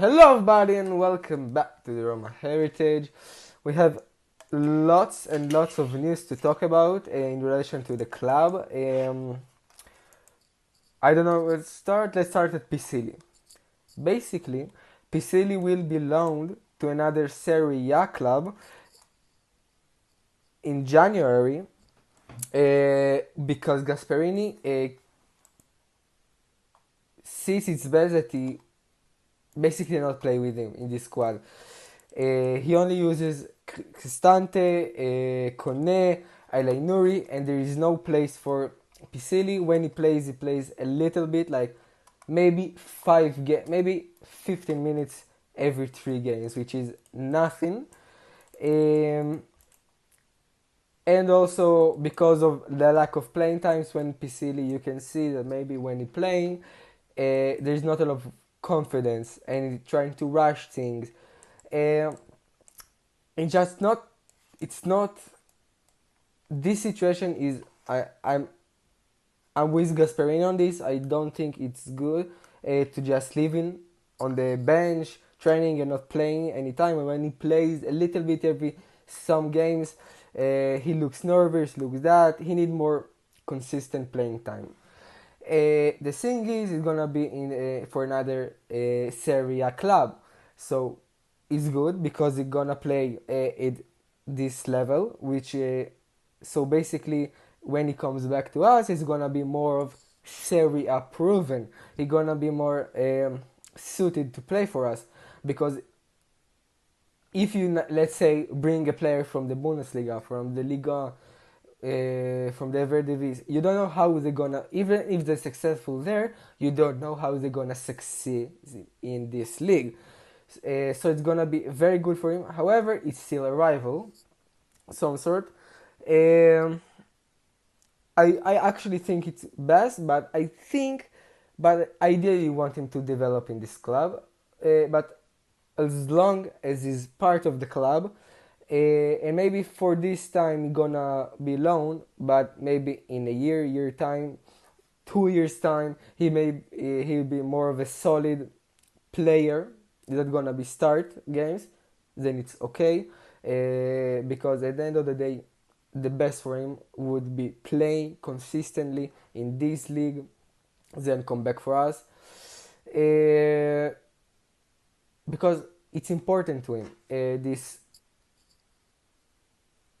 Hello everybody and welcome back to the Roma Heritage. We have lots and lots of news to talk about in relation to the club. I don't know, let's start at Pisilli. Basically, Pisilli will be loaned to another Serie A club in January because Gasperini sees it's best that he basically not play with him in this squad. He only uses Cristante, Kone, Alainuri, and there is no place for Pisilli. When he plays a little bit, like maybe maybe 15 minutes every 3 games, which is nothing. And also because of the lack of playing times when Pisilli, you can see that maybe when he's playing, there's not a lot of confidence and he's trying to rush things. It's just not. It's not. This situation is. I'm with Gasperini on this. I don't think it's good to just leave him on the bench training and not playing anytime. And when he plays a little bit every some games, he looks nervous. Looks that he need more consistent playing time. The thing is, it's gonna be in for another Serie A club, so it's good because it's gonna play at this level. Which so basically, when he comes back to us, it's gonna be more of Serie A proven. He's gonna be more suited to play for us because if you let's say bring a player from the Bundesliga, from the Liga, from the Eredivisie, you don't know how they're gonna, even if they're successful there, you don't know how they're gonna succeed in this league. So it's gonna be very good for him. However, it's still a rival, some sort. I actually think it's best, but ideally want him to develop in this club. But as long as he's part of the club, and maybe for this time gonna be loaned, but maybe in a year time, 2 years time, he'll be more of a solid player that's gonna be start games. Then it's okay, because at the end of the day, the best for him would be playing consistently in this league, then come back for us, because it's important to him. This,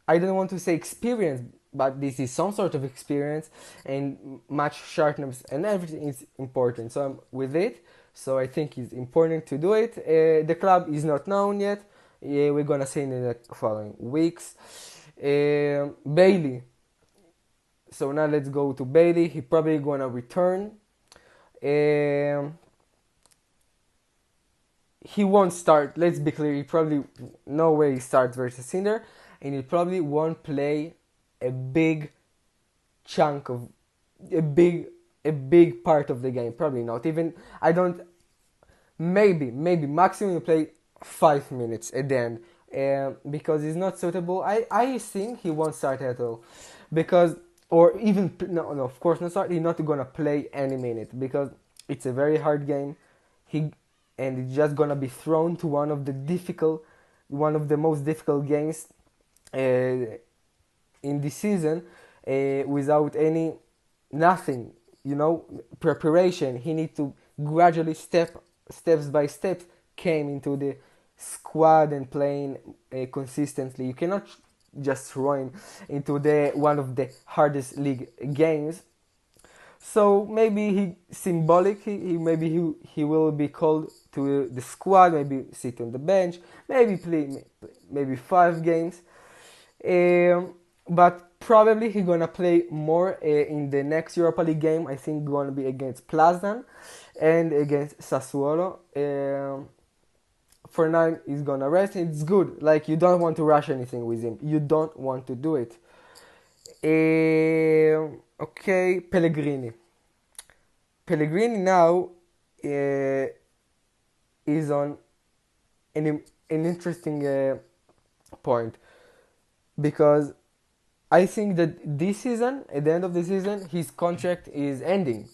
I don't want to say experience, but this is some sort of experience, and match sharpness and everything is important. So I'm with it. So I think it's important to do it. The club is not known yet. We're gonna see in the following weeks. Bailey. So now let's go to Bailey. He probably gonna return. He won't start. Let's be clear. He probably no way he starts versus Cinder, and he probably won't play a big chunk of a big part of the game. Probably not. Even I don't. Maybe maximum you play 5 minutes at the end, because he's not suitable. I think he won't start at all, because or even no, of course not start. He's not gonna play any minute because it's a very hard game. And it's just gonna be thrown to one of the most difficult games in this season, without nothing, preparation. He needs to gradually steps by steps came into the squad and playing consistently. You cannot just throw him into one of the hardest league games. So maybe he will be called to the squad, maybe sit on the bench, maybe play maybe 5 games, but probably he's gonna play more in the next Europa League game. I think gonna be against Plazdan and against Sassuolo. For now he's gonna rest. It's good. Like, you don't want to rush anything with him. You don't want to do it. Okay, Pellegrini. Pellegrini now is on an interesting point, because I think that this season, at the end of the season, his contract is ending.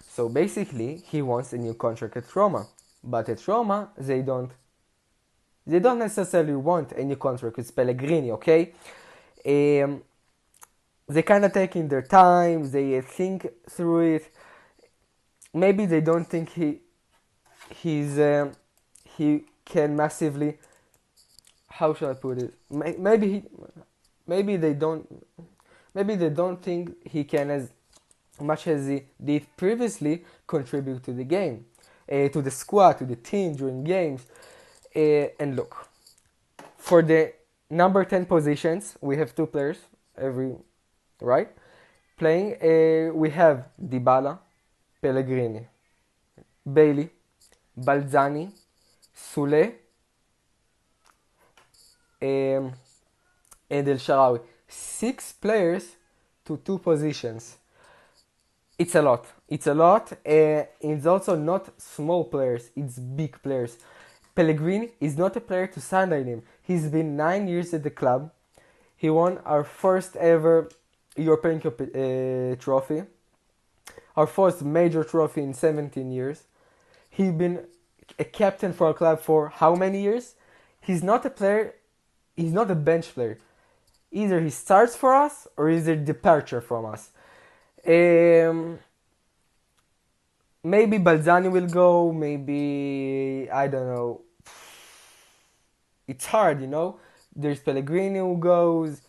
So basically, he wants a new contract at Roma. But at Roma, they don't necessarily want a new contract with Pellegrini, okay? Um, they kind of taking their time, they think through it. Maybe they don't think he's he can massively. How should I put it? Maybe they don't maybe they don't think he can as much as he did previously contribute to the game, to the squad, to the team during games. And look, for the number 10 positions, we have two players every right playing. We have Dybala, Pellegrini, Bailey, Balzani, Sule, um, and El Shaarawy. 6 players to 2 positions. It's a lot. It's a lot. It's also not small players. It's big players. Pellegrini is not a player to sideline him. He's been 9 years at the club. He won our first ever European Cup trophy, our first major trophy in 17 years. He's been a captain for our club for how many years? He's not a player. He's not a bench player. Either he starts for us or is a departure from us. Maybe Balzani will go. Maybe I don't know. It's hard, you know. There's Pellegrini who goes.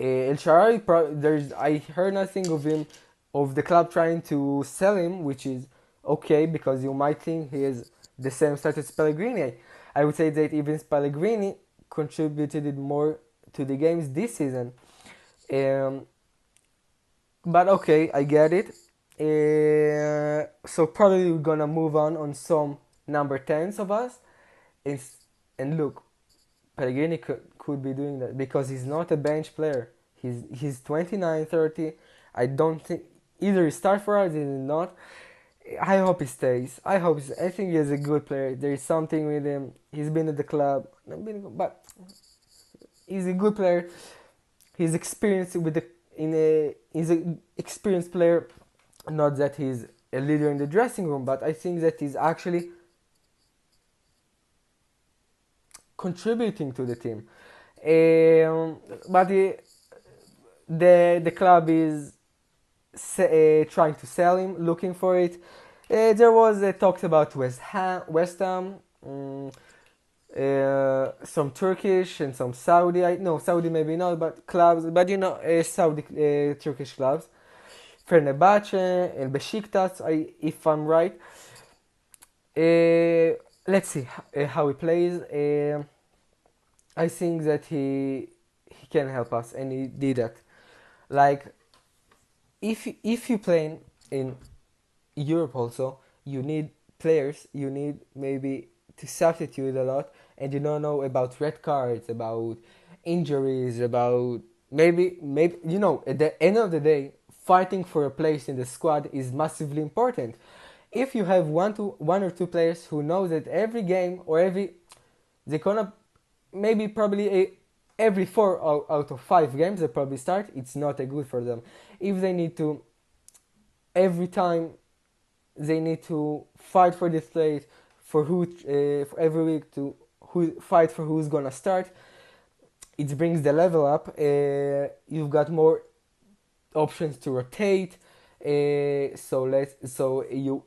El Shaarawy, there's I heard nothing of him, of the club trying to sell him, which is okay because you might think he has the same status as Pellegrini. I would say that even Pellegrini contributed more to the games this season. Um, but okay, I get it. So probably we're gonna move on some number 10s of us. And, and look, Pellegrini could be doing that because he's not a bench player. He's 29, 30. I don't think either he starts for us or not. I hope he stays. I think he's a good player. There is something with him. He's been at the club, but he's a good player. He's experienced with he's an experienced player. Not that he's a leader in the dressing room, but I think that he's actually contributing to the team. But the club is trying to sell him, looking for it. There was talks about West Ham, some Turkish and some Saudi. No, Saudi maybe not, but clubs. But Saudi Turkish clubs, Fenerbahce and Besiktas, if I'm right. Let's see how he plays. I think that he can help us, and he did that. Like if you play in Europe also, you need players. You need maybe to substitute a lot, and you don't know about red cards, about injuries, about maybe at the end of the day, fighting for a place in the squad is massively important. If you have one or two players who know that every game or they're gonna maybe probably every 4 out of 5 games they probably start, it's not a good for them. If they need to every time they need to fight for this place for for every week to fight for who's gonna start, it brings the level up. You've got more options to rotate, so you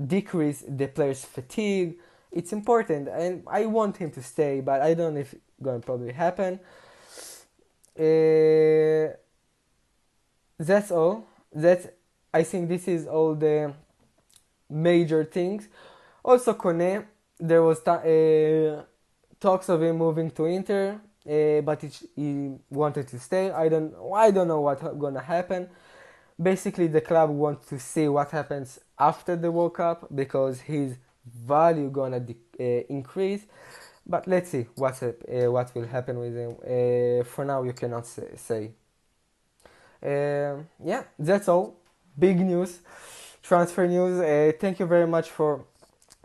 decrease the player's fatigue. It's important, and I want him to stay, but I don't know if it's gonna probably happen. That's all. I think this is all the major things. Also, Kone, there was talks of him moving to Inter, but he wanted to stay. I don't know what's gonna happen. Basically, the club wants to see what happens after the World Cup because his value gonna increase. But let's see what will happen with him. For now, you cannot say. Yeah, that's all. Big news, transfer news. Thank you very much for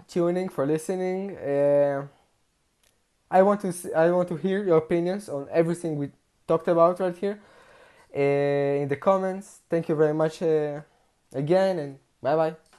tuning, for listening. I want to hear your opinions on everything we talked about right here in the comments. Thank you very much again, and bye bye.